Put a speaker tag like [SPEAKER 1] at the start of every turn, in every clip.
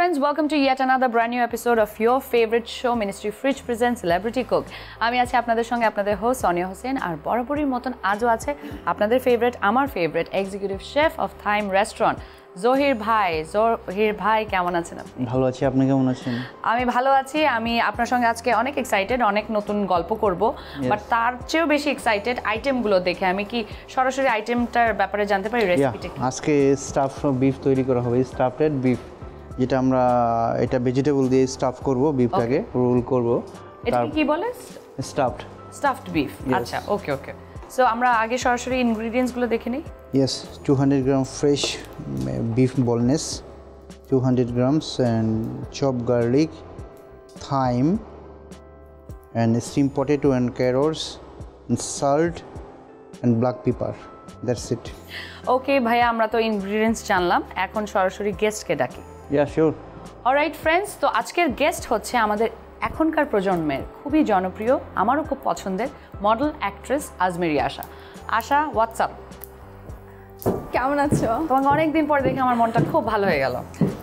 [SPEAKER 1] friends, welcome to yet another brand new episode of your favorite show Ministry Fridge presents Celebrity Cook. আমি আছি আপনাদের সঙ্গে আপনাদের host Sonia Hossain আর বরাবরের মতন আজও আছে আপনাদের আমার favourite executive chef of thyme restaurant Zahir ভাই কেমন আছেন আপনি?
[SPEAKER 2] ভালো আছি, আপনি কেমন আছেন?
[SPEAKER 1] আমি ভালো আছি। আমি আপনার সঙ্গে আজকে অনেক এক্সাইটেড, অনেক নতুন গল্প করব, বাট তার চেয়েও বেশি এক্সাইটেড আইটেমগুলো দেখে। আমি কি সরাসরি আইটেমটার ব্যাপারে জানতে পারি রেসিপিটা কি?
[SPEAKER 2] আজকে স্টাফ বিফ তৈরি করা হবে, স্টাফড বিফ, যেটা আমরা এটা ভেজিটেবল দিয়ে স্টাফ করব, বিফটাকে রোল করব।
[SPEAKER 1] এটা কি বলে? Stuffed beef. আচ্ছা, ওকে। সো আমরা আগে সরাসরি ইনগ্রেডিয়েন্টসগুলো দেখে নিই।
[SPEAKER 2] Yes, 200 gram fresh beef boneless, 200 grams and chopped garlic, thyme and steamed potato and carrots and salt and black pepper. That's it.
[SPEAKER 1] ওকে ভাইয়া, আমরা তো ইনগ্রেডিয়েন্টস জানলাম, এখন সরাসরি গেস্টকে ডাকি।
[SPEAKER 2] Yeah, sure.
[SPEAKER 1] অলরাইট ফ্রেন্ডস, তো আজকের গেস্ট হচ্ছে আমাদের এখনকার প্রজন্মের খুবই জনপ্রিয়, আমারও খুব পছন্দের মডেল অ্যাক্ট্রেস আজমেরি আশা। আশা, হোয়াটসঅ্যাপ,
[SPEAKER 3] কেমন আছো?
[SPEAKER 1] তোমাকে অনেকদিন পর দেখে আমার মনটা খুব ভালো হয়ে গেল।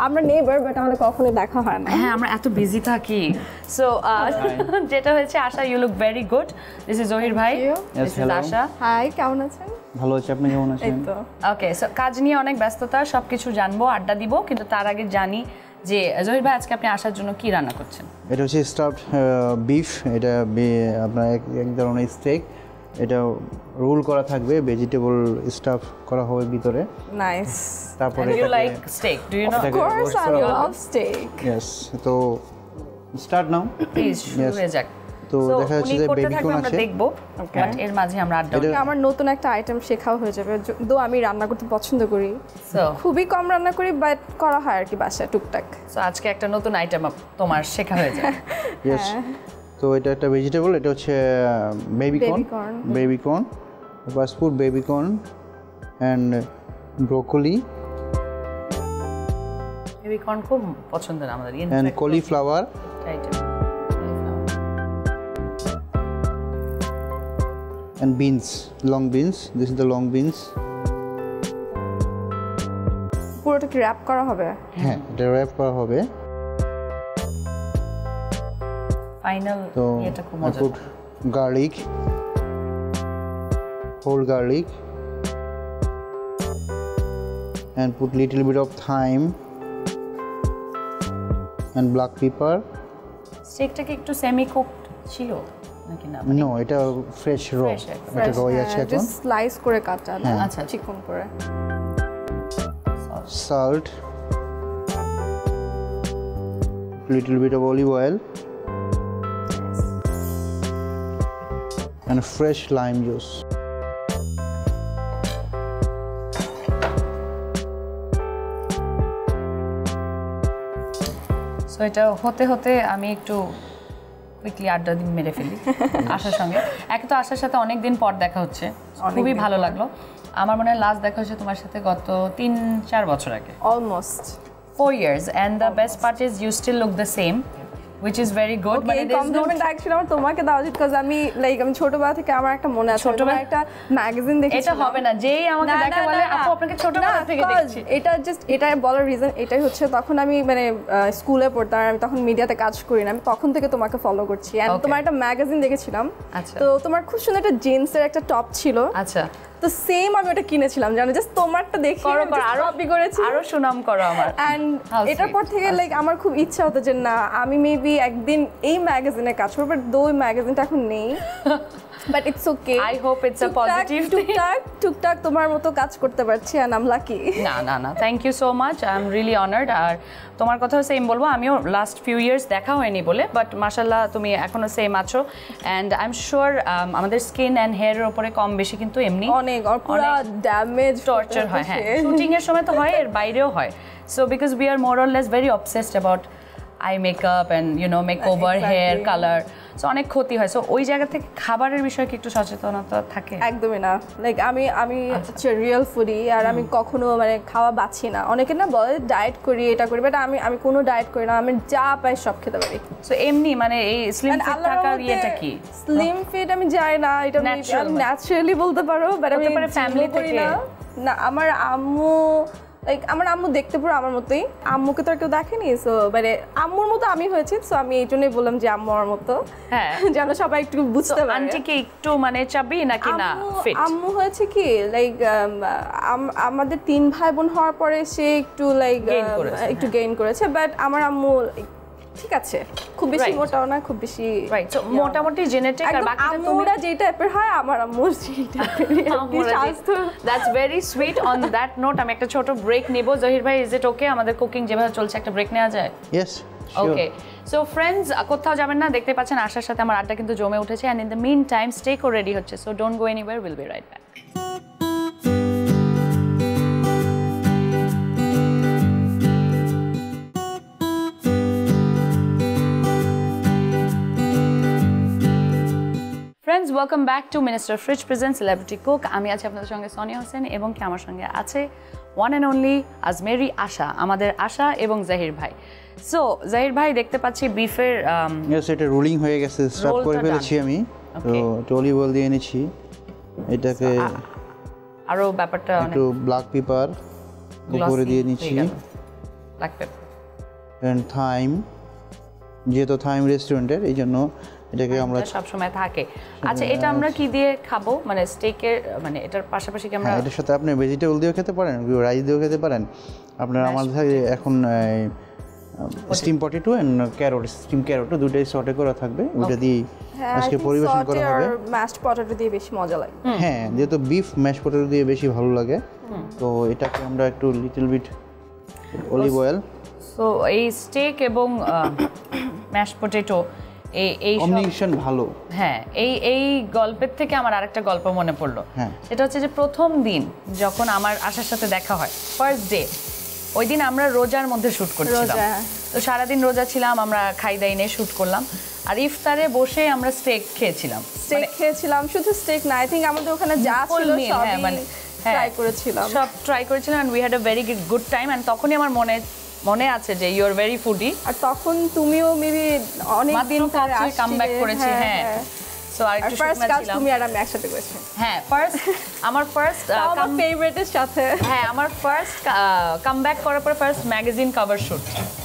[SPEAKER 3] আমরা নেইবার, বাট আমাদের কখনো দেখা হয় না।
[SPEAKER 1] হ্যাঁ, আমরা এত বিজি থাকি। সো যেটা হয়েছে, Asha, you look very good. This is Zahir ভাই, দিস ইজ আশা।
[SPEAKER 3] হাই, কেমন আছেন?
[SPEAKER 2] ভালো আছি, আপনি কেমন আছেন?
[SPEAKER 1] ওকে, সো কাজ নিয়ে অনেক ব্যস্ততা, সবকিছু জানবো, আড্ডা দিব, কিন্তু তার আগে জানি যে জহির ভাই আজকে আপনি আসার জন্য কি রান্না করছেন?
[SPEAKER 2] এটা হচ্ছে স্টাফড বিফ, এটা আপনার এক ধরনের স্টেক, এটা রোল করা থাকবে, ভেজিটেবল স্টাফ করা হবে ভিতরে।
[SPEAKER 3] নাইস।
[SPEAKER 2] তারপরে
[SPEAKER 1] you like steak, do you know?
[SPEAKER 3] Of course I love steak.
[SPEAKER 2] Yes, তো স্টার্ট নাও
[SPEAKER 1] প্লিজ, শুরু হয়ে যাক।
[SPEAKER 2] তো দেখা যাচ্ছে যে বেবিকর্ন আছে,
[SPEAKER 1] আমরা দেখবো, বাট এর মাঝে আমরা আড্ডা দিব।
[SPEAKER 3] আমার নতুন একটা আইটেম শেখাও হয়ে যাবে, যদিও আমি রান্না করতে পছন্দ করি,
[SPEAKER 1] সো
[SPEAKER 3] খুবই কম রান্না করি, বাট করা হয় আর কি বাসায় টুকটাক।
[SPEAKER 1] সো আজকে একটা নতুন আইটেম তোমার শেখা হয়ে যাবে।
[SPEAKER 2] ইয়েস, তো এটা একটা ভেজিটেবল, এটা হচ্ছে baby corn, fast food baby corn and broccoli,
[SPEAKER 1] baby corn খুব পছন্দের আমাদের,
[SPEAKER 2] and cauliflower
[SPEAKER 1] item,
[SPEAKER 2] and beans, long beans. This is the long beans.
[SPEAKER 3] পুরোটা কি র‍্যাপ করা হবে?
[SPEAKER 2] হ্যাঁ, এটা র‍্যাপ করা হবে।
[SPEAKER 1] ফাইনাল এটা খুব মজা।
[SPEAKER 2] Put garlic, whole garlic, and put little bit of thyme and black pepper.
[SPEAKER 1] স্টেকটা কি একটু সেমি কুকড ছিল নাকি না?
[SPEAKER 2] No, এটা ফ্রেশ র, এটা রই আছে এখন।
[SPEAKER 3] জাস্ট স্লাইস করে কাটা,
[SPEAKER 1] আচ্ছা,
[SPEAKER 3] চিকন করে।
[SPEAKER 2] Salt, little bit of olive oil, and fresh lime juice.
[SPEAKER 1] So এটা হতে হতে আমি একটু কুইকলি আড্ডা মেরে ফেলি আশার সঙ্গে। এক তো আশার সাথে অনেকদিন পর দেখা হচ্ছে, খুবই ভালো লাগলো। আমার মনে হয় লাস্ট দেখা হচ্ছে তোমার সাথে গত 3-4 বছর আগে,
[SPEAKER 3] almost
[SPEAKER 1] 4 years, and the best part is you still look the same, which is very good.
[SPEAKER 3] But it is compliment actually আমার তোমাকে দেওয়া উচিত, কারণ আমি ছোটবেলা থেকে আমার একটা মনে আছে, ছোটবেলা একটা ম্যাগাজিন দেখেছি।
[SPEAKER 1] এটা হবে না, যেই আমাকে দেখে বলে আপু আপনাকে ছোটবেলা থেকে দেখছি।
[SPEAKER 3] এটা বলার রিজন এটাই হচ্ছে, তখন আমি স্কুলে পড়তাম, আমি তখন মিডিয়াতে কাজ করি না, আমি তখন থেকে তোমাকে ফলো করছি। এন্ড তোমার একটা ম্যাগাজিন দেখেছিলাম, তো তোমার খুব সুন্দর একটা জিন্সের একটা টপ ছিল।
[SPEAKER 1] আচ্ছা,
[SPEAKER 3] তো সেম আমি ওটা কিনেছিলাম, জানো, জাস্ট তোমারটা দেখে
[SPEAKER 1] আরো কপি করেছি, আরো সুনাম করো আমার।
[SPEAKER 3] এন্ড এটার পর থেকে আমার খুব ইচ্ছা হতো যে না, আমি মেবি একদিন এই ম্যাগাজিনে কাজ করব, বাট ওই ম্যাগাজিনটা এখন নেই। But it's okay,
[SPEAKER 1] I hope it's a positive thing.
[SPEAKER 3] টুকটাক তোমার মতো কাজ করতে পারছি, এন্ড আই এম লাকি।
[SPEAKER 1] না, thank you so much, I am really honoured. আর তোমার কথাও সেম বলবো, আমিও লাস্ট ফিউ ইয়ার্স দেখা হয়নি বলে, বাট মাশাআল্লাহ তুমি এখনো সেম আছো। অ্যান্ড আই এম শিওর আমাদের স্কিন অ্যান্ড হেয়ারের উপরে কম বেশি কিন্তু এমনি
[SPEAKER 3] অনেক পুরো ড্যামেজ
[SPEAKER 1] টর্চার হয়। হ্যাঁ, শুটিং এর সময় তো হয়, এর বাইরেও হয়। So because we are more or less very obsessed about eye makeup and makeover, hair colour, so অনেক ক্ষতি হয়। সো ওই জায়গা থেকে খাবারের বিষয়ে কি একটু সচেতনতা থাকে?
[SPEAKER 3] একদমই না। আমি হচ্ছে রিয়েল ফুডি, আর আমি কখনো খাওয়া বাছি না। অনেকে না বলে ডায়েট করি, এটা করি, বাট আমি কোনো ডায়েট করি না, আমি যা পাই সব খেতে পারি।
[SPEAKER 1] সো এমনি এই স্লিম ফিট থাকার ইয়েটা কি?
[SPEAKER 3] স্লিম ফিট আমি যাই না, এটা ন্যাচারালি বলতে পারো, বাট আমি
[SPEAKER 1] ফ্যামিলি থেকে
[SPEAKER 3] না। আমার আম্মু লাইক আমার আম্মু দেখতে পুরো আমার মতোই, আম্মুকে তো আর কেউ দেখেনি, সো মানে আম্মুর মতো আমি হয়েছি, সো আমি এই জন্যই বললাম যে আম্মু আমার মতো,
[SPEAKER 1] হ্যাঁ
[SPEAKER 3] যেন সবাই একটু বুঝতে পারে।
[SPEAKER 1] আন্টি কি একটু মানে চাবি নাকি না ফিট?
[SPEAKER 3] আম্মু হয়েছে কি লাইক আমাদের 3 ভাই বোন হওয়ার পরে সে একটু লাইক একটু গেইন করেছে, বাট আমার আম্মু ঠিক আছে, খুব বেশি মোটাও না, খুব বেশি
[SPEAKER 1] রাইট। সো মোটামুটি জেনেটিক, আর বাকিটা
[SPEAKER 3] আম্মুরা যেই টাইপের হয় আমার আম্মু সেই টাইপের।
[SPEAKER 1] That's very sweet. On that note আমি একটা ছোট ব্রেক নেব। জহির ভাই, ইজ ইট ওকে? আমাদের কুকিং যেভাবে চলছে একটা ব্রেক নেওয়া যায়?
[SPEAKER 2] ইয়েস,
[SPEAKER 1] ওকে। সো ফ্রেন্ডস, কোথাও যাবেন না, দেখতে পাচ্ছেন আশার সাথে আমার আড্ডা কিন্তু জমে উঠেছে। And in the meantime স্টেকও রেডি হচ্ছে, so don't go anywhere, will be right back. Friends, welcome back to minister fridge present celebrity cook. আমি আছি আপনাদের সঙ্গে সোনিয়া হোসেন, এবং কি আমার সঙ্গে আছে ওয়ান অ্যান্ড অনলি আজমেরি আশা, আমাদের আশা এবং জাহির ভাই। সো জাহির ভাই, দেখতে পাচ্ছি বিফের
[SPEAKER 2] এটা রোলিং হয়ে গেছে, স্টাফ করে ফেলেছি আমি, তো অলিভ অয়েল দিয়ে এনেছি এটাকে,
[SPEAKER 1] আরো ব্যাপারটা
[SPEAKER 2] একটু ব্ল্যাক পেপার উপরে দিয়ে নিচ্ছি,
[SPEAKER 1] ব্ল্যাক পেপার
[SPEAKER 2] এন্ড থাইম, যেহেতু থাইম রেস্টুরেন্টের এই জন্য এটাকে আমরা
[SPEAKER 1] সব সময় থাকে। আচ্ছা, এটা আমরা কি দিয়ে খাবো, মানে স্টেকের, মানে এটার পাশাপাশি কি আমরা?
[SPEAKER 2] এটার সাথে আপনি ভেজিটেবল দিয়েও খেতে পারেন, রাইস দিয়েও খেতে পারেন। আপনার আমাদের এখন steam potato and carrot, steam ক্যারটও দুটোই সটে করা থাকবে, ওটা দিয়ে আজকে পরিবেশন করা হবে।
[SPEAKER 3] ম্যাশড পটেটো দিয়ে বেশি মজা লাগে।
[SPEAKER 2] হ্যাঁ, যেহেতু বিফ ম্যাশ পটেটো দিয়ে বেশি ভালো লাগে, তো এটাকে আমরা একটু little bit olive oil.
[SPEAKER 1] So এই স্টেক এবং ম্যাশ পটেটো এই
[SPEAKER 2] কম্বিনেশন ভালো।
[SPEAKER 1] হ্যাঁ, এই গল্পের থেকে আমার আরেকটা গল্প মনে পড়লো।
[SPEAKER 2] হ্যাঁ,
[SPEAKER 1] সেটা হচ্ছে যে প্রথম দিন যখন আমার আশার সাথে দেখা হয়, ফার্স্ট ডে, ওই দিন আমরা রোজার মধ্যে শুট করছিলাম, তো সারাদিন রোজা ছিলাম, আমরা খাই দাই নিয়ে শুট করলাম, আর ইফতারে বসে আমরা স্টেক খেয়েছিলাম।
[SPEAKER 3] শুধু স্টেক না, আই থিংক আমাদের ওখানে যা ছিল সবই মানে ট্রাই করেছিলাম,
[SPEAKER 1] সব ট্রাই করেছিলাম, and we had a very good time. And তখনই আমার মনে আছে যে ইউ আর ভেরি ফুডি,
[SPEAKER 3] আর তখন তুমিও মেবি অনেক দিন পরে
[SPEAKER 1] কামব্যাক করেছি। হ্যাঁ, সো আর একটু শুকনা ছিলাম,
[SPEAKER 3] তুমি আর আমি একসাথে করেছি।
[SPEAKER 1] হ্যাঁ, আমার ফার্স্ট
[SPEAKER 3] ফেভারিটের সাথে,
[SPEAKER 1] হ্যাঁ, আমার ফার্স্ট কামব্যাক করার পর ফার্স্ট ম্যাগাজিন কভার শুট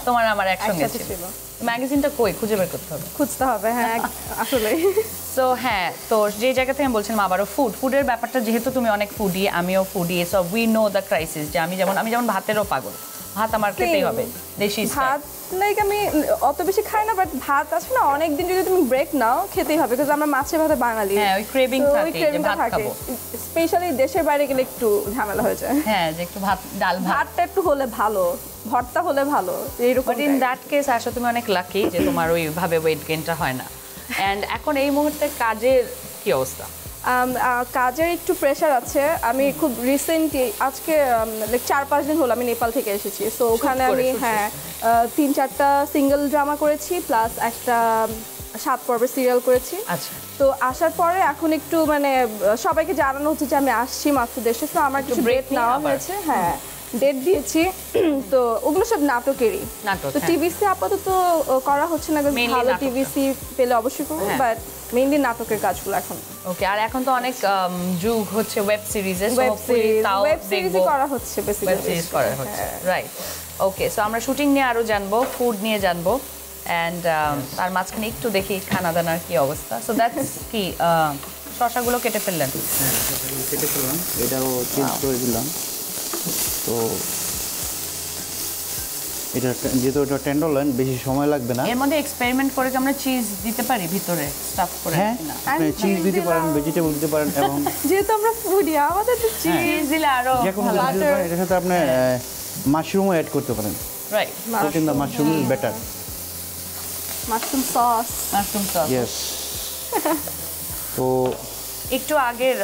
[SPEAKER 1] তোমার আমার একসঙ্গে ছিল। ম্যাগাজিনটা কই, খুঁজে বের করতে হবে,
[SPEAKER 3] খুঁজতে হবে। হ্যাঁ, আসলে
[SPEAKER 1] সো হ্যাঁ, তো যে জায়গা থেকে আমি বলছিলাম আবারও ফুডের ব্যাপারটা, যেহেতু তুমি অনেক ফুডি, আমিও foodie, so we know the crisis, যে আমি যেমন ভাতেরও পাগল, ভাত আমার খেতেই হবে, দেশি
[SPEAKER 3] ভাত। লাইক আমি অত বেশি খাই না, বাট ভাত আছে না, অনেকদিন যদি তুমি ব্রেক নাও খেতেই হবে, বিকজ আমরা মাছে ভাতে বাঙালি।
[SPEAKER 1] হ্যাঁ, ওই ক্রেভিং থাকে যে ভাত খাবো,
[SPEAKER 3] স্পেশালি দেশের বাইরে গেলে একটু ঝামেলা হয়ে যায়।
[SPEAKER 1] হ্যাঁ, যে একটু ভাতটা
[SPEAKER 3] একটু হলে ভালো, ভর্তা হলে ভালো, এইরকম।
[SPEAKER 1] বাট ইন দ্যাট কেস আশা, তুমি অনেক লাকি যে তোমার ওইভাবে ওয়েট গেইনটা হয় না। অ্যান্ড এখন এই মুহূর্তে কাজের কি অবস্থা?
[SPEAKER 3] কাজের একটু প্রেশার আছে। আমি খুব রিসেন্টলি আজকে 4-5 দিন হলো আমি নেপাল থেকে এসেছি, সো ওখানে আমি 3-4টা সিঙ্গেল ড্রামা করেছি, প্লাস একটা 7 পর্বের সিরিয়াল করেছি।
[SPEAKER 1] আচ্ছা,
[SPEAKER 3] তো আসার পরে এখন একটু মানে সবাইকে জানানো হচ্ছে যে আমি আসছি মাত্র দেশে, তো আমার কিছু ব্রেক নেওয়া হয়েছে। হ্যাঁ, ডেট দিয়েছি, তো ওগুলো সব নাটকেরই। তো টিভিসি আপাতত করা হচ্ছে না, ভালো টিভিসি পেলে অবশ্যই করবো, বাট মেইনলি নাটকের কাজগুলো এখন।
[SPEAKER 1] ওকে, আর এখন তো অনেক যুগ হচ্ছে ওয়েব সিরিজের,
[SPEAKER 3] ওয়েব সিরিজই করা হচ্ছে,
[SPEAKER 1] ওয়েব সিরিজ করা হচ্ছে, রাইট। ওকে, সো আমরা শুটিং নিয়ে আরো জানবো, ফুড নিয়ে জানবো, অ্যান্ড তার মাঝখানে একটু দেখি খানা দানার কি অবস্থা। সো দ্যাটস কি শসাগুলো কেটে ফেললেন?
[SPEAKER 2] কেটে ফেললাম, এটাও চেঞ্জ করে দিলাম। তো এটা যেহেতু এটা টেন্ডারলয়েন, বেশি সময় লাগবে না।
[SPEAKER 1] এর মধ্যে এক্সপেরিমেন্ট করে কি আমরা চিজ দিতে পারি ভিতরে স্টাফ করে?
[SPEAKER 2] হ্যাঁ, আপনি চিজ দিতে পারেন, ভেজিটেবল দিতে পারেন, এবং
[SPEAKER 3] যেহেতু আমরা ফুডি, আমাদের তো চিজ দিলে আরো ভালো।
[SPEAKER 2] এটার সাথে আপনি মাশরুমও অ্যাড করতে পারেন,
[SPEAKER 1] right?
[SPEAKER 2] Cooking the mushroom is better.
[SPEAKER 3] Mushroom sauce,
[SPEAKER 2] yes. তো
[SPEAKER 1] একটু আগের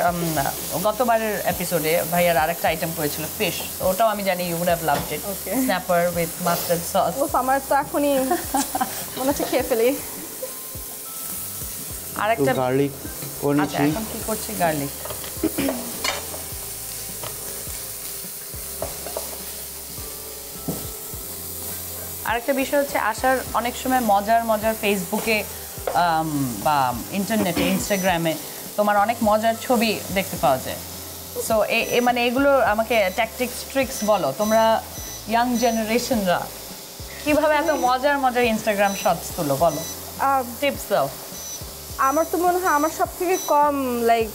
[SPEAKER 1] গতবারের এপিসোডে ভাইয়ার আরেকটা আইটেম করেছিল ফিশ, ওটাও আমি জানি you would have loved it, snapper with mustard sauce.
[SPEAKER 3] ও, আমার তো এখনই মনে হচ্ছে খেয়ে ফেলি।
[SPEAKER 1] আরেকটা
[SPEAKER 2] গার্লিক করে নিচ্ছি।
[SPEAKER 1] এখন কি করছি? গার্লিক। আরেকটা বিষয় হচ্ছে, আসার অনেক সময় মজার ফেসবুকে বা ইন্টারনেটে, ইনস্টাগ্রামে তোমার অনেক মজার ছবি দেখতে পাওয়া যায়। সো মানে এগুলো আমাকে ট্যাকটিক্স ট্রিক্স বলো তোমরা ইয়াং জেনারেশনরা কিভাবে এত মজার মজার ইনস্টাগ্রাম শটস তুলো বলো টিপস দাও
[SPEAKER 3] আমার তো মনে হয় আমার সব থেকে কম লাইক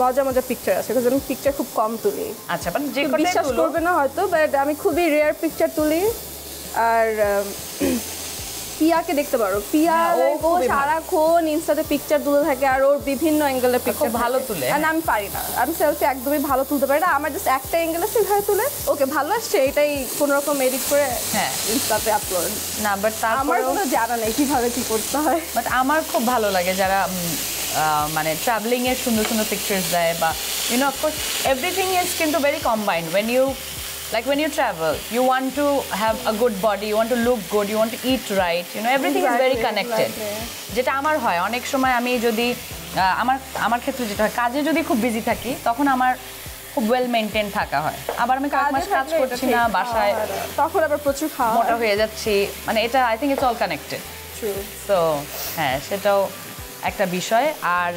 [SPEAKER 3] মজা মজা পিকচার আছে কারণ আমি পিকচার খুব কম তুলি
[SPEAKER 1] আচ্ছা মানে যে কটা
[SPEAKER 3] বিশ্বাস
[SPEAKER 1] তুলো
[SPEAKER 3] করবে না হয়তো বাট আমি খুবই রেয়ার পিকচার তুলি আর পিয়াকে দেখতে পারো পিয়া ও সারাক্ষণ ইনস্টাতে পিকচার তুলে থাকে আর ওর বিভিন্ন অ্যাঙ্গেলের পিকচার
[SPEAKER 1] ভালো তুলে
[SPEAKER 3] আর আমি পারি না আমি সেলফি একদমই ভালো তুলতে পারি না আমার জাস্ট একটা অ্যাঙ্গেল আছে ভাবে তুলে ওকে ভালো আসছে এটাই কোনো রকম এডিট করে
[SPEAKER 1] হ্যাঁ
[SPEAKER 3] ইনস্টাতে আপলোড
[SPEAKER 1] না বাট
[SPEAKER 3] আমার কোনো জানা নেই কিভাবে কি করতে হয়
[SPEAKER 1] বাট আমার খুব ভালো লাগে যারা মানে ট্রাভেলিং এর সুন্দর সুন্দর পিকচার্স দেয় বা you know of course everything is কিন্তু very combined when you travel you want to have a good body you want to look good you want to eat right you know everything is very connected যেটা আমার হয় অনেক সময় আমি যদি আমার ক্ষেত্রে যেটা হয় কাজে যদি খুব বিজি থাকি তখন আমার খুব ওয়েল মেইনটেইন থাকা হয় আবার আমি কয়েক মাস কাজ করছি না বাসায়
[SPEAKER 3] তখন আবার প্রচুর খাওয়া
[SPEAKER 1] মোটা হয়ে যাচ্ছি মানে এটা I think it's all connected so হ্যাঁ সেটাও একটা বিষয় আর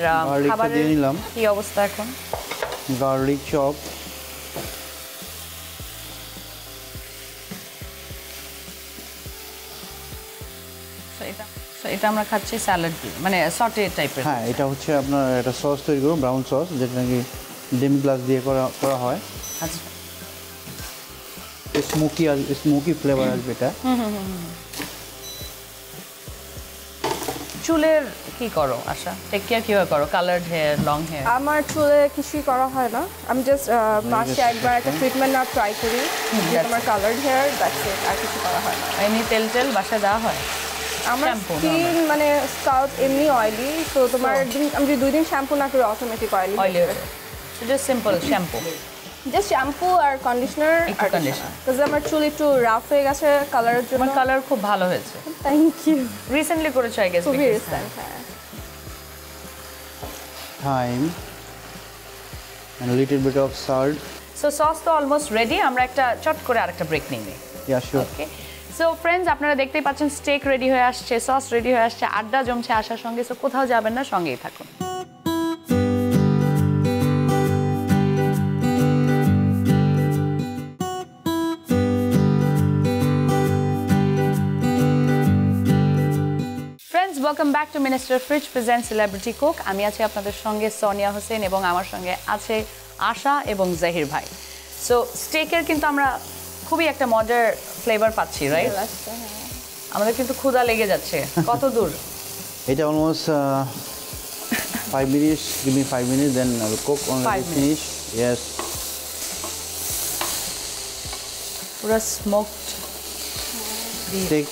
[SPEAKER 1] খাবারের কি অবস্থা এখন
[SPEAKER 2] গার্লিক চপ
[SPEAKER 1] এটা আমরা খাচ্ছি স্যালাড দিয়ে মানে সটে টাইপের
[SPEAKER 2] হ্যাঁ এটা হচ্ছে আপনার একটা সস তৈরি করবো ব্রাউন সস যেটা নাকি ডেমি গ্লাস দিয়ে করা হয়
[SPEAKER 1] আচ্ছা
[SPEAKER 2] স্মোকি ফ্লেভার আসবে এটা
[SPEAKER 1] চুলের কি করো আশা টেক কেয়ার কিভাবে করো কালারড হেয়ার লং হেয়ার
[SPEAKER 3] আমার চুলে কিছুই করা হয় না আমি জাস্ট মাসে একবার একটা ট্রিটমেন্ট না ট্রাই করি আমার কালারড হেয়ার দ্যাটস ইট আর কিছু করা হয় না
[SPEAKER 1] এমনি তেল বাসায় দেওয়া হয়
[SPEAKER 3] আমার স্কিন মানে স্কাল্প এমনি অয়েলি তো তোমার আমি যদি 2 দিন শ্যাম্পু না করি automatic oily
[SPEAKER 1] just simple shampoo
[SPEAKER 3] just shampoo আর কন্ডিশনার আর কন্ডিশনার কারণ আমার চুল একটু রাফ হয়ে গেছে কালারের জন্য
[SPEAKER 1] আমার কালার খুব ভালো হয়েছে
[SPEAKER 3] থ্যাংক ইউ
[SPEAKER 1] রিসেন্টলি করেছো আই গেস
[SPEAKER 3] খুবই রিসেন্ট হ্যাঁ
[SPEAKER 2] time and a little bit of salt
[SPEAKER 1] so sauce তো অলমোস্ট রেডি আমরা একটা চট করে আরেকটা ব্রেক নিই
[SPEAKER 2] yeah sure
[SPEAKER 1] okay so friends আপনারা দেখতেই পাচ্ছেন স্টেক রেডি হয়ে আসছে সস রেডি হয়ে আসছে আড্ডা জমছে আসার সঙ্গে সো কোথাও যাবেন না সঙ্গেই থাকুন welcome back to minister fridge present celebrity cook আমি আছি আপনাদের সঙ্গে সোনিয়া হোসেন এবং আমার সঙ্গে আছে আশা এবং জাহির ভাই সো স্টেকের কিন্তু আমরা খুবই একটা মজার ফ্লেভার পাচ্ছি রাইট আমাদের কিন্তু ক্ষুধা লেগে যাচ্ছে কত দূর
[SPEAKER 2] এটা almost 5 minutes give me 5 minutes then I will cook only finish yes
[SPEAKER 1] পুরো স্মোকড
[SPEAKER 2] স্টেক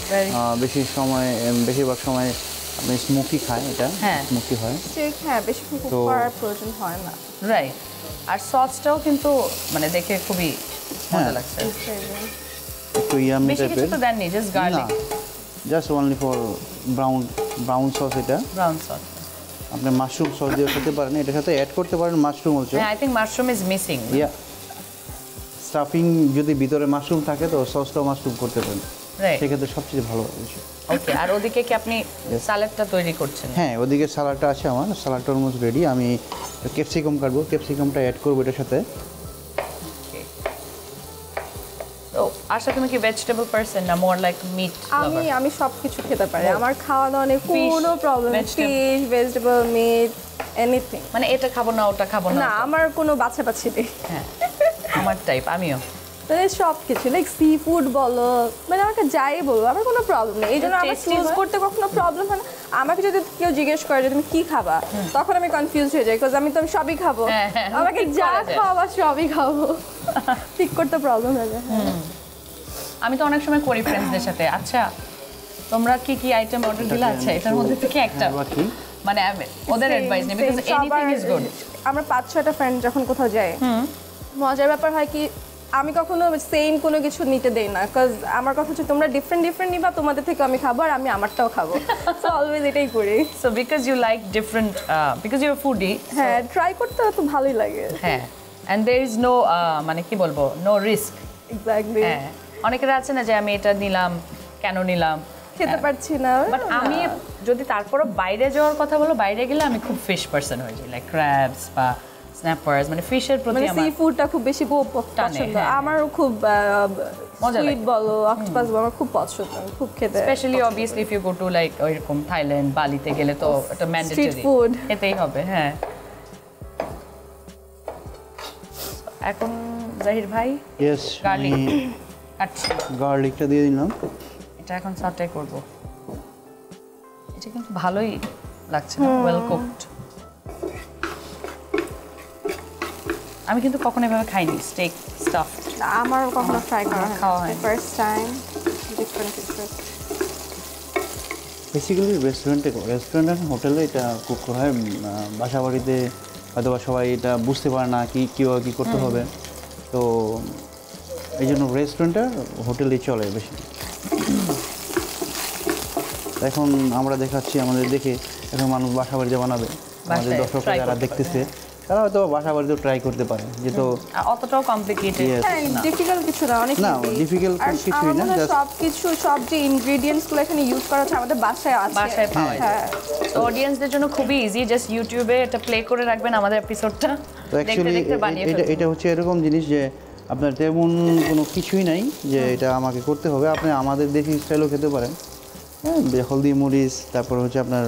[SPEAKER 2] বেশিরভাগ সময় আপনি স্মোকি খায় এটা স্মোকি হয়
[SPEAKER 3] স্টেক হ্যাঁ বেশি কুক করার প্রয়োজন হয় না
[SPEAKER 1] রাইট আর সসটাও কিন্তু মানে দেখে খুবই মজা লাগছে
[SPEAKER 2] একটু ইয়ামি
[SPEAKER 1] বেশি কিছু তো দেননি just garlic
[SPEAKER 2] just only for brown sauce এটা
[SPEAKER 1] ব্রাউন সস
[SPEAKER 2] আপনি মাশরুম সস দিয়ে খেতে পারেন এটার সাথে অ্যাড করতে পারেন mushroom also
[SPEAKER 1] I think mushroom is missing
[SPEAKER 2] yeah stuffing যদি ভিতরে মাশরুম থাকে তো সসটাও মাশরুম করতে পারেন সেক্ষেত্রে সবচেয়ে ভালো বিষয়
[SPEAKER 1] ওকে আর ওদিকে কি আপনি স্যালাডটা তৈরি করছেন
[SPEAKER 2] হ্যাঁ ওদিকে স্যালাডটা আছে আমার স্যালাডটা অলমোস্ট রেডি আমি ক্যাপসিকাম কাটবো ক্যাপসিকামটা অ্যাড করবো এটার সাথে
[SPEAKER 1] তো আশা তুমি কি ভেজিটেবল পারসন না মোর লাইক মিট
[SPEAKER 3] আমি সবকিছু খেতে পারি আমার খাওয়া দাওয়া নিয়ে কোনো problem fish vegetable meat anything
[SPEAKER 1] মানে এটা খাবো না ওটা খাবো না
[SPEAKER 3] আমার কোনো বাছাবাছি নেই
[SPEAKER 1] হ্যাঁ আমার টাইপ আমিও
[SPEAKER 3] সব কিছু লাইক সি ফুড বলো মানে আমাকে যাই বলবো আমার কোনো প্রবলেম নেই এই জন্য আমার চুজ করতে কখনো প্রবলেম হয় না আমাকে যদি কেউ জিজ্ঞেস করে যে তুমি কি খাবা তখন আমি কনফিউজ হয়ে যাই বিকজ আমি তো সবই খাবো আমাকে যা খাওয়া সবই খাবো ঠিক করতে প্রবলেম হয়ে যায়
[SPEAKER 1] আমি তো অনেক সময় করি ফ্রেন্ডসদের সাথে আচ্ছা তোমরা কি কি আইটেম অর্ডার দিলে আচ্ছা এটার মধ্যে থেকে একটা মানে ওদের অ্যাডভাইস নেই বিকজ এনিথিং ইজ গুড
[SPEAKER 3] আমরা 5-6টা ফ্রেন্ড যখন কোথাও যাই মজার ব্যাপার হয় কি আমি কখনো সেম কোনো কিছু নিতে দেই না বিকজ আমার কথা হচ্ছে তোমরা ডিফারেন্ট নিবা তোমাদের থেকে আমি খাবো আর আমি আমারটাও খাবো সো অলওয়েজ এটাই করি
[SPEAKER 1] so because you like different because you are foodie
[SPEAKER 3] হ্যাঁ ট্রাই করতে তো ভালোই লাগে
[SPEAKER 1] হ্যাঁ এন্ড देयर ইজ নো মানে কি বলবো নো রিস্ক
[SPEAKER 3] এক্স্যাক্টলি
[SPEAKER 1] হ্যাঁ অনেকের আছে না যে আমি এটা নিলাম কেন নিলাম
[SPEAKER 3] খেতে পারছি না
[SPEAKER 1] বাট আমি যদি তারপরও বাইরে যাওয়ার কথা বলো বাইরে গেলে আমি খুব ফিশ পারসন হয়ে যাই লাইক ক্র্যাবস বা স্ন্যাপার্স মানে ফিশের প্রতি
[SPEAKER 3] মানে সি
[SPEAKER 1] আমার
[SPEAKER 3] ফুডটা খুব বেশি
[SPEAKER 1] টানে,
[SPEAKER 3] পছন্দ
[SPEAKER 1] হ্যাঁ।
[SPEAKER 3] আমারও খুব
[SPEAKER 1] মজা
[SPEAKER 3] সুইট
[SPEAKER 1] লাগে।
[SPEAKER 3] বলো অক্টোপাস বলো আমার খুব পছন্দ আমি খুব খেতে
[SPEAKER 1] specially obviously if you go to like ওইরকম থাইল্যান্ড বালিতে গেলে তো এটা ম্যান্ডেটরি
[SPEAKER 3] food।
[SPEAKER 1] এতেই হবে হ্যাঁ। এখন জাহির ভাই
[SPEAKER 2] ইয়েস
[SPEAKER 1] গার্লিক কাটছি,
[SPEAKER 2] গার্লিকটা দিয়ে দিলাম।
[SPEAKER 1] এটা এখন সটে করব। এটা কিন্তু ভালোই লাগছে না, ওয়েল কুকড। আমি কিন্তু কখনো এভাবে খাইনি স্টেক স্টাফ।
[SPEAKER 3] আমার কখনো ট্রাই করা
[SPEAKER 1] খাওয়া
[SPEAKER 3] হয়
[SPEAKER 1] হয়নি।
[SPEAKER 3] ফার্স্ট টাইম ডিফারেন্ট কিছু
[SPEAKER 2] বেসিক্যালি রেস্টুরেন্ট আর হোটেলে এটা কুক করা হয়, বাসা বাড়িতে হয়তো বা সবাই এটা বুঝতে পারে না কীভাবে কী করতে হবে, তো এই জন্য রেস্টুরেন্টটা হোটেলেই চলে বেশি। এখন আমরা দেখাচ্ছি আমাদের দেখে এখন মানুষ বাসা বাড়িতে বানাবে, আমাদের
[SPEAKER 1] বাসায়
[SPEAKER 2] দর্শকরা
[SPEAKER 1] try
[SPEAKER 2] যারা
[SPEAKER 1] করতে
[SPEAKER 2] দেখতেছে তারা হয়তো বাসা বাড়িতেও ট্রাই করতে পারে, যেহেতু
[SPEAKER 1] অতটাও কমপ্লিকেটেড
[SPEAKER 2] Yes.
[SPEAKER 3] হ্যাঁ ডিফিকাল্ট কিছু না অনেক
[SPEAKER 2] না,
[SPEAKER 3] easy।
[SPEAKER 2] difficult
[SPEAKER 3] আর
[SPEAKER 2] কিছুই না,
[SPEAKER 3] আমার মনে হয়
[SPEAKER 2] just-
[SPEAKER 3] সব যে ইনগ্রেডিয়েন্টস গুলো এখানে ইউজ করা হচ্ছে আমাদের বাসায় আছে
[SPEAKER 1] বাসায় পাওয়া যায়।
[SPEAKER 3] হ্যাঁ
[SPEAKER 1] তো অডিয়েন্সদের জন্য খুবই ইজি, জাস্ট ইউটিউবে এটা প্লে করে রাখবেন আমাদের এপিসোডটা,
[SPEAKER 2] তো
[SPEAKER 1] দেখতে
[SPEAKER 2] অ্যাকচুয়ালি
[SPEAKER 1] দেখতে বানিয়ে
[SPEAKER 2] এটা
[SPEAKER 1] ফেলবেন।
[SPEAKER 2] এটা হচ্ছে এরকম জিনিস যে আপনার তেমন কোনো কিছুই নাই যে এটা আমাকে করতে হবে, আপনি আমাদের দেশি স্টাইলও খেতে পারেন। হ্যাঁ, হলদি মরিচ তারপর হচ্ছে আপনার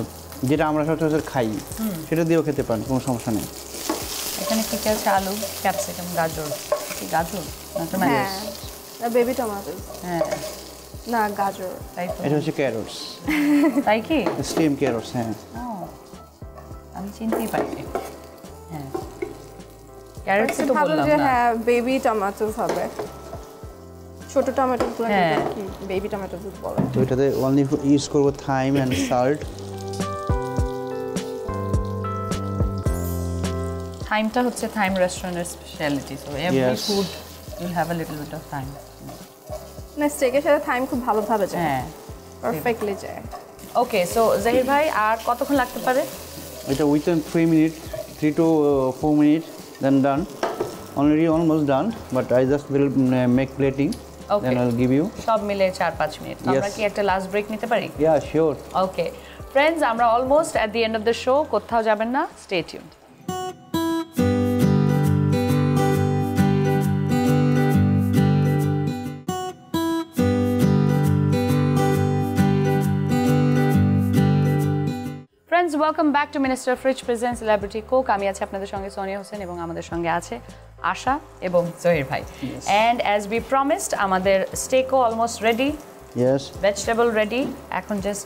[SPEAKER 2] যেটা আমরা সচরাচর খাই সেটা দিয়েও খেতে পারেন, কোনো সমস্যা নেই।
[SPEAKER 1] এখানে কি কি আছে? আলু, ক্যাপসিকাম, গাজর। কি গাজর না টমেটো?
[SPEAKER 3] হ্যাঁ বেবি টমেটো
[SPEAKER 1] হ্যাঁ
[SPEAKER 3] না গাজর
[SPEAKER 1] তাই তো।
[SPEAKER 2] এটা হচ্ছে ক্যারটস,
[SPEAKER 1] তাই কি?
[SPEAKER 2] Stem carrots. হ্যাঁ,
[SPEAKER 1] ও, আমি চিনতেই পারিনি। হ্যাঁ ক্যারেটস তো
[SPEAKER 3] ভাবলাম
[SPEAKER 1] বললাম
[SPEAKER 3] যে
[SPEAKER 1] না।
[SPEAKER 3] হ্যাঁ বেবি টমেটো হবে ছোট টমেটো গুলো
[SPEAKER 1] হ্যাঁ।
[SPEAKER 3] কি বেবি টমেটো বলে
[SPEAKER 2] তো এটাতে অনলি ইউজ করবো থাইম অ্যান্ড সল্ট।
[SPEAKER 1] থাইমটা হচ্ছে থাইম রেস্টুরেন্টের speciality, so every
[SPEAKER 2] Yes.
[SPEAKER 1] Food will have a little bit of thyme.
[SPEAKER 3] না স্টেকের সাথে থাইম খুব ভালোভাবে যায়
[SPEAKER 1] হ্যাঁ
[SPEAKER 3] পারফেক্টলি যায়
[SPEAKER 1] ওকে, সো জাহির ভাই আর কতক্ষণ লাগতে পারে?
[SPEAKER 2] এটা within 3 minute 3 to 4 minutes then done, already almost done, but I just will make plating,
[SPEAKER 1] Okay.
[SPEAKER 2] then I'll give you.
[SPEAKER 1] সব মিলে 4-5 মিনিট। তো আমরা
[SPEAKER 2] Yes.
[SPEAKER 1] কি একটা লাস্ট ব্রেক নিতে পারি?
[SPEAKER 2] Yeah, sure.
[SPEAKER 1] ওকে ফ্রেন্ডস, আমরা almost at the end of the show, কোথাও যাবেন না, stay tuned. Friends, welcome back to minister fridge present celebrity cook. আমি আছি আপনাদের সঙ্গে সোনিয়া হোসেন এবং আমাদের সঙ্গে আছে আশা এবং জহির ভাই। অ্যান্ড অ্যাজ বি প্রমিসড আমাদের স্টেকও almost ready,
[SPEAKER 2] Yes.
[SPEAKER 1] Vegetable ready, এখন জাস্ট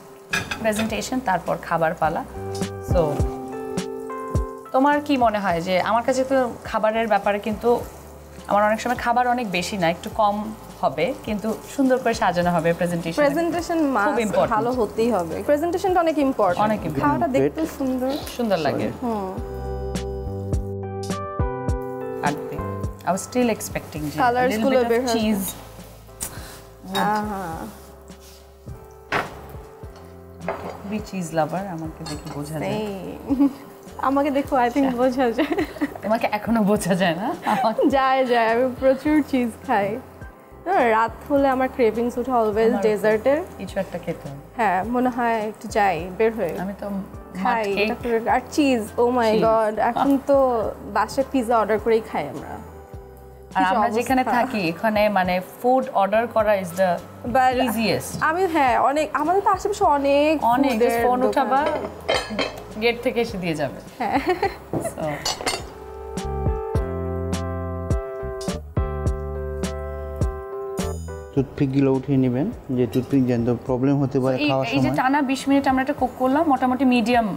[SPEAKER 1] প্রেজেন্টেশন, তারপর খাবার পালা। সো তোমার কি মনে হয় যে আমার কাছে তো খাবারের ব্যাপারে কিন্তু আমার অনেক সময় খাবার অনেক বেশি না, একটু কম হবে কিন্তু সুন্দর করে সাজানো হবে প্রেজেন্টেশন।
[SPEAKER 3] প্রেজেন্টেশন
[SPEAKER 1] খুব important।
[SPEAKER 3] ভালো হতেই হবে প্রেজেন্টেশনটা অনেক ইম্পর্টেন্ট
[SPEAKER 1] অনেক important।
[SPEAKER 3] খাওয়াটা দেখতে সুন্দর
[SPEAKER 1] সুন্দর লাগে। I was still expecting
[SPEAKER 3] Colours
[SPEAKER 1] a little
[SPEAKER 3] গুলো
[SPEAKER 1] bit
[SPEAKER 3] বের
[SPEAKER 1] of
[SPEAKER 3] হয়েছে।
[SPEAKER 1] cheese. খুবই চিজ লাভার, আমাকে দেখে বোঝা যায়।
[SPEAKER 3] আমাকে দেখো আই থিঙ্ক বোঝা যায়
[SPEAKER 1] তোমাকে এখনো বোঝা যায় না? আমাকে
[SPEAKER 3] যায় আমি প্রচুর চিজ খাই রাত হলে আমার ক্রেভিংস উঠে অলওয়েজ
[SPEAKER 1] আমারও।
[SPEAKER 3] ডেজার্টের
[SPEAKER 1] কিছু একটা খেতে হবে।
[SPEAKER 3] হ্যাঁ মনে হয় একটু যাই বের হয়ে
[SPEAKER 1] আমি তো
[SPEAKER 3] খাই
[SPEAKER 1] mud cake,
[SPEAKER 3] এটা করে- আর চিজ ও মাই
[SPEAKER 1] Cheese।
[SPEAKER 3] গড এখন তো বাসায় পিৎজা অর্ডার করেই খাই আমরা
[SPEAKER 1] আর
[SPEAKER 3] কিছু
[SPEAKER 1] আমরা যেখানে
[SPEAKER 3] অবস্থা।
[SPEAKER 1] থাকি এখানে মানে ফুড অর্ডার করা ইজ দ্য
[SPEAKER 3] But
[SPEAKER 1] ইজিয়েস্ট।
[SPEAKER 3] আমি হ্যাঁ অনেক আমাদের তো আশেপাশে অনেক
[SPEAKER 1] অনেক
[SPEAKER 3] food-এর
[SPEAKER 1] ফোন
[SPEAKER 3] দোকান।
[SPEAKER 1] উঠাবা, গেট থেকে এসে দিয়ে যাবে।
[SPEAKER 3] হ্যাঁ
[SPEAKER 1] So,
[SPEAKER 2] টুথপিকগুলো উঠিয়ে নেবেন, যে টুথপিক যেন প্রবলেম হতে পারে খাওয়ার
[SPEAKER 1] এই যে
[SPEAKER 2] সময়।
[SPEAKER 1] টানা 20 মিনিট আমরা এটা কুক করলাম মোটামুটি মিডিয়াম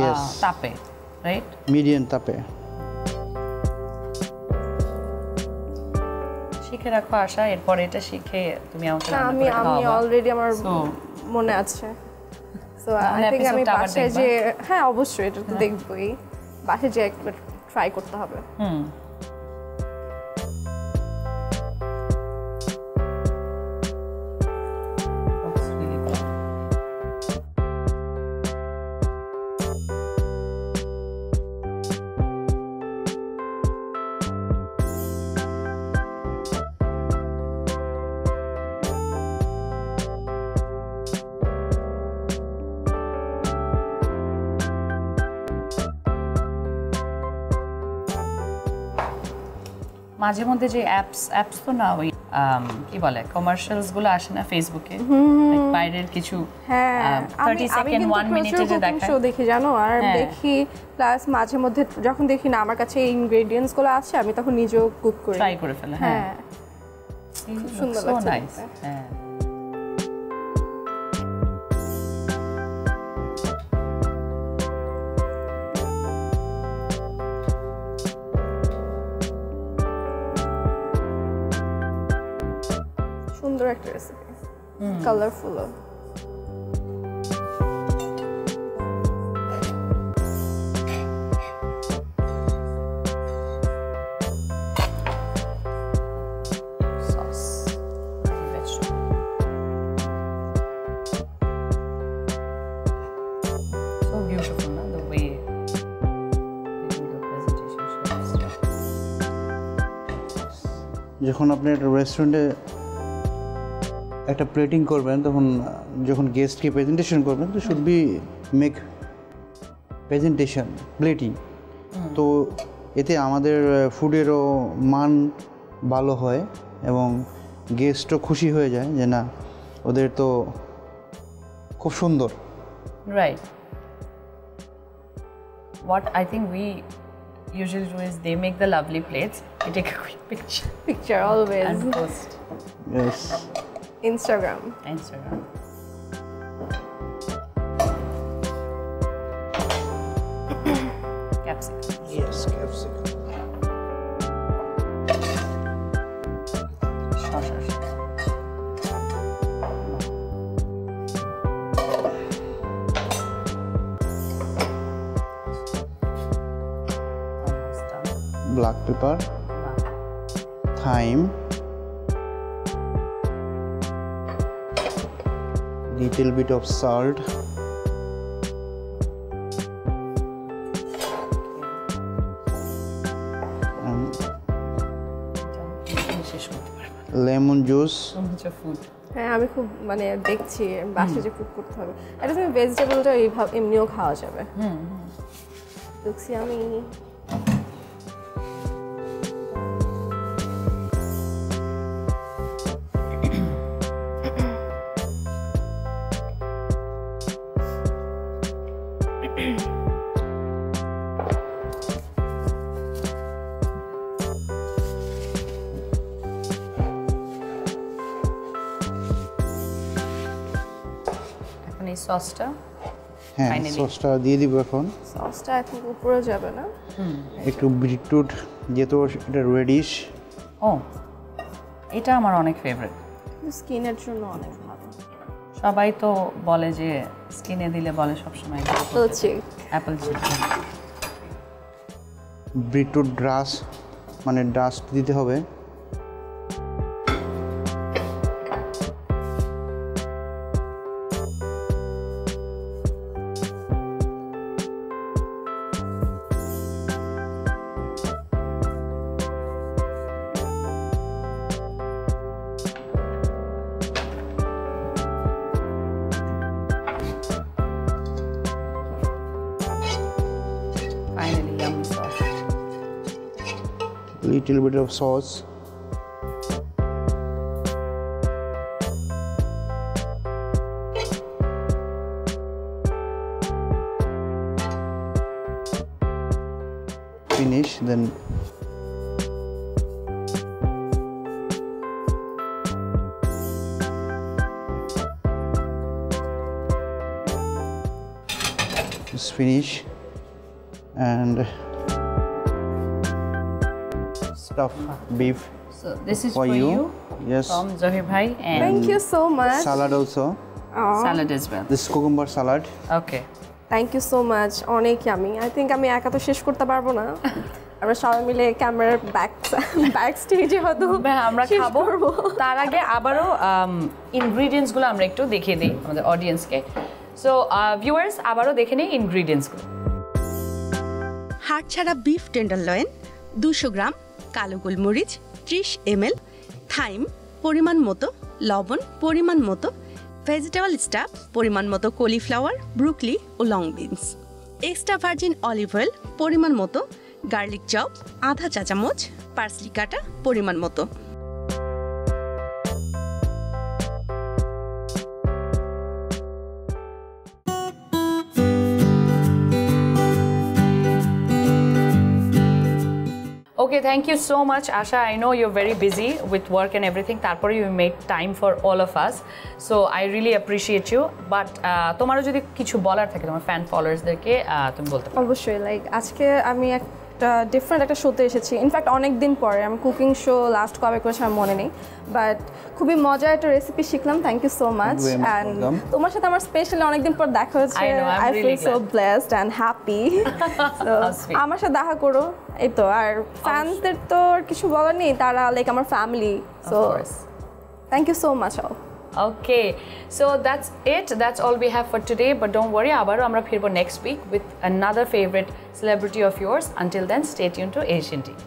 [SPEAKER 2] Yes.
[SPEAKER 1] তাপে, রাইট?
[SPEAKER 2] মিডিয়াম তাপে।
[SPEAKER 1] শিখে রাখো আশা, এরপর এটা শিখে তুমি আমাকে
[SPEAKER 3] না,
[SPEAKER 1] রান্না
[SPEAKER 3] আমি
[SPEAKER 1] করে
[SPEAKER 3] আমি
[SPEAKER 1] খাওয়াবা।
[SPEAKER 3] অলরেডি আমার
[SPEAKER 1] So,
[SPEAKER 3] মনে আছে সো আই
[SPEAKER 1] তাহলে
[SPEAKER 3] থিংক আমি
[SPEAKER 1] episode-টা আবার
[SPEAKER 3] বাসায়
[SPEAKER 1] দেখবা?
[SPEAKER 3] যে হ্যাঁ অবশ্যই এটা তো দেখবই বাসায় যে একবার ট্রাই করতে হবে
[SPEAKER 1] হুম। Looks really good. মাঝে মধ্যে যে অ্যাপস তো না ওই কি বলে কমার্শিয়ালস গুলো আসে না ফেসবুকে বাইরের কিছু 30 সেকেন্ড 1 মিনিটে যে দেখায়
[SPEAKER 3] শো দেখি জানো আর দেখি প্লাস মাঝে মধ্যে যখন দেখি না আমার কাছে ইনগ্রেডিয়েন্টস গুলো আছে আমি তখন নিজেও কুক করি
[SPEAKER 1] ট্রাই করে ফেলে হ্যাঁ
[SPEAKER 3] খুব সুন্দর লাগছে
[SPEAKER 1] হ্যাঁ
[SPEAKER 3] সুন্দর একটা রেসিপি কালারফুল
[SPEAKER 2] যখন আপনি একটা রেস্টুরেন্টে একটা প্লেটিং করবেন তখন যখন গেস্টকে প্রেজেন্টেশন করবেন তো should be make presentation plating তো এতে আমাদের ফুডেরও মান ভালো হয় এবং গেস্টও খুশি হয়ে যায় যে না ওদের তো খুব সুন্দর
[SPEAKER 1] right what I think we usually do is they make the lovely plates we take a quick
[SPEAKER 3] picture always
[SPEAKER 1] and post
[SPEAKER 2] yes
[SPEAKER 1] Instagram capsicum
[SPEAKER 2] yes capsicum black pepper thyme little bit of salt and lemon juice
[SPEAKER 3] হ্যাঁ আমি খুব মানে দেখছি বাসায় যে cook করতে হবে এটা তুমি ভেজিটেবলটা এইভাবে এমনিও খাওয়া যাবে দেখছি আমি
[SPEAKER 1] সসটা
[SPEAKER 2] হ্যাঁ সসটা দিয়ে দিব এখন
[SPEAKER 3] সসটা এখন উপরে যাবে না
[SPEAKER 2] একটু বিটরুট যেহেতু এটা রেডিশ
[SPEAKER 1] ও এটা আমার অনেক ফেভারিট
[SPEAKER 3] স্কিনের জন্য অনেক ভালো
[SPEAKER 1] সবাই তো বলে যে স্কিনে দিলে বলে সব সময় অ্যাপল চিক
[SPEAKER 2] বিটরুট মানে ডাস্ট দিতে হবে
[SPEAKER 1] Finally, yummy sauce.
[SPEAKER 2] Little bit of sauce. Finish, then just finish. And stuffed beef.
[SPEAKER 1] So this is
[SPEAKER 2] for you. Yes.
[SPEAKER 1] From Zohir Bhai and
[SPEAKER 3] thank you so much.
[SPEAKER 2] Salad also.
[SPEAKER 1] Salad as well.
[SPEAKER 2] This cucumber salad.
[SPEAKER 1] Okay.
[SPEAKER 3] Thank you so much. অনেক yummy I think আমি একা তো শেষ করতে পারবো না আমরা সবাই মিলে ক্যামেরার ব্যাক স্টেজে হয়তো
[SPEAKER 1] আমরা খাবো তার আগে আবারও ইনগ্রেডিয়েন্টস গুলো আমরা একটু দেখিয়ে দিই আমাদের অডিয়েন্সকে সো ভিউয়ার্স আবারও দেখে নিই ইনগ্রেডিয়েন্টস গুলো
[SPEAKER 4] হাড় ছাড়া বিফ টেন্ডারলয়েন 200 গ্রাম কালো গোলমরিচ 30 ml থাইম পরিমাণ মতো লবণ পরিমাণ মতো ভেজিটেবল স্টাফ পরিমাণ মতো কলিফ্লাওয়ার ব্রুকলি ও long beans extra virgin olive oil পরিমাণ মতো গার্লিক চপ আধা চা চামচ, পার্সলি কাটা পরিমাণ মতো।
[SPEAKER 1] Okay, thank you so much, Asha. I know you're very busy with work and everything. Tarpore you made time for all of us. So I really appreciate you. But tomaro jodi kichu bolar thake tomar fan followers derke tumi bolte paro.
[SPEAKER 3] অবশ্যই like আজকে আমি একটা different একটা শোতে এসেছি। In fact অনেক দিন পরে আমি কুকিং শো লাস্ট কবে করেছি আমার মনে নেই, বাট খুবই মজার একটা রেসিপি শিখলাম। Thank you so much. And তোমার সাথে আমার স্পেশালি অনেকদিন পর দেখা হচ্ছে। I feel so blessed and happy. আমার সাথে দেখা করো, এই তো। আর ফ্যানসদের তো কিছু বলার নেই, তারা লাইক আমার family. So thank you so much all.
[SPEAKER 1] Okay, so that's it. That's all we have for today. But don't worry, abaro amra phirbo next week with another favorite celebrity of yours. Until then, stay tuned to Asian Tea.